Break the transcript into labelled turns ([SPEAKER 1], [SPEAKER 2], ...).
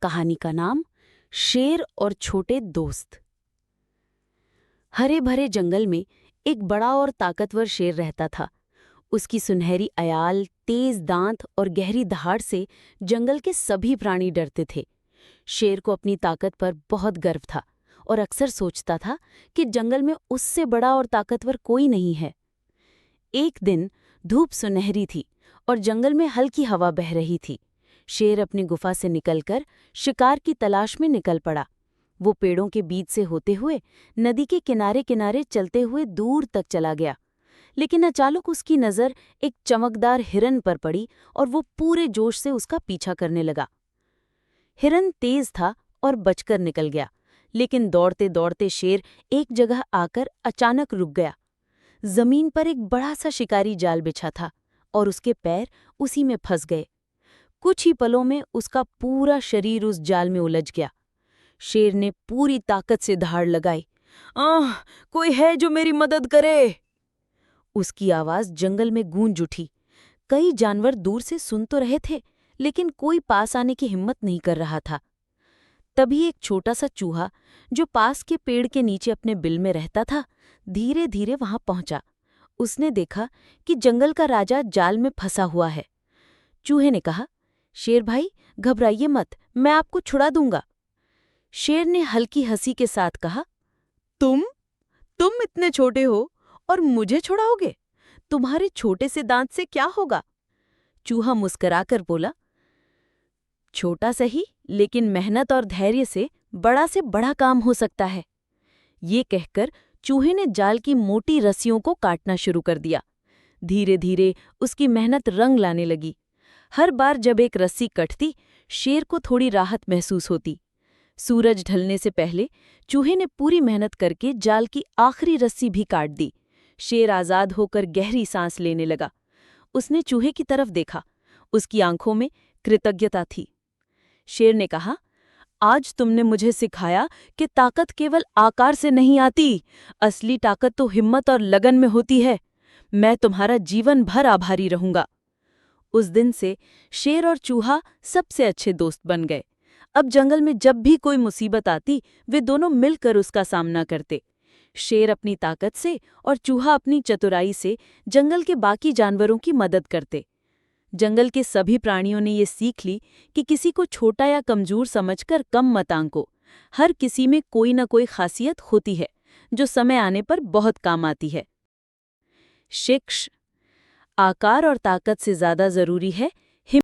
[SPEAKER 1] कहानी का नाम शेर और छोटे दोस्त। हरे भरे जंगल में एक बड़ा और ताकतवर शेर रहता था। उसकी सुनहरी अयाल, तेज दांत और गहरी दहाड़ से जंगल के सभी प्राणी डरते थे। शेर को अपनी ताकत पर बहुत गर्व था और अक्सर सोचता था कि जंगल में उससे बड़ा और ताकतवर कोई नहीं है। एक दिन धूप सुनहरी थी और जंगल में हल्की हवा बह रही थी। शेर अपनी गुफा से निकलकर शिकार की तलाश में निकल पड़ा। वो पेड़ों के बीच से होते हुए नदी के किनारे किनारे चलते हुए दूर तक चला गया। लेकिन अचानक उसकी नज़र एक चमकदार हिरन पर पड़ी और वो पूरे जोश से उसका पीछा करने लगा। हिरन तेज था और बचकर निकल गया, लेकिन दौड़ते दौड़ते शेर एक जगह आकर अचानक रुक गया। जमीन पर एक बड़ा सा शिकारी जाल बिछा था और उसके पैर उसी में फंस गए। कुछ ही पलों में उसका पूरा शरीर उस जाल में उलझ गया। शेर ने पूरी ताकत से दहाड़ लगाई। आह! कोई है जो मेरी मदद करे! उसकी आवाज जंगल में गूंज उठी। कई जानवर दूर से सुन तो रहे थे, लेकिन कोई पास आने की हिम्मत नहीं कर रहा था। तभी एक छोटा सा चूहा, जो पास के पेड़ के नीचे अपने बिल में रहता था, धीरे धीरे वहां पहुंचा। उसने देखा कि जंगल का राजा जाल में फंसा हुआ है। चूहे ने कहा, शेर भाई, घबराइए मत, मैं आपको छुड़ा दूंगा। शेर ने हल्की हंसी के साथ कहा, तुम तुम इतने छोटे हो और मुझे छुड़ाओगे? तुम्हारे छोटे से दांत से क्या होगा? चूहा मुस्कुराकर बोला, छोटा सही, लेकिन मेहनत और धैर्य से बड़ा काम हो सकता है। ये कहकर चूहे ने जाल की मोटी रस्सियों को काटना शुरू कर दिया। धीरे धीरे उसकी मेहनत रंग लाने लगी। हर बार जब एक रस्सी कटती, शेर को थोड़ी राहत महसूस होती। सूरज ढलने से पहले चूहे ने पूरी मेहनत करके जाल की आखिरी रस्सी भी काट दी। शेर आजाद होकर गहरी सांस लेने लगा। उसने चूहे की तरफ देखा। उसकी आंखों में कृतज्ञता थी। शेर ने कहा, आज तुमने मुझे सिखाया कि ताकत केवल आकार से नहीं आती, असली ताकत तो हिम्मत और लगन में होती है। मैं तुम्हारा जीवन भर आभारी रहूंगा। उस दिन से शेर और चूहा सबसे अच्छे दोस्त बन गए। अब जंगल में जब भी कोई मुसीबत आती, वे दोनों मिलकर उसका सामना करते। शेर अपनी ताकत से और चूहा अपनी चतुराई से जंगल के बाकी जानवरों की मदद करते। जंगल के सभी प्राणियों ने ये सीख ली कि किसी को छोटा या कमजोर समझकर कम मत आंको। हर किसी में कोई न कोई खासियत होती है, जो समय आने पर बहुत काम आती है। शिक्ष: आकार और ताकत से ज्यादा जरूरी है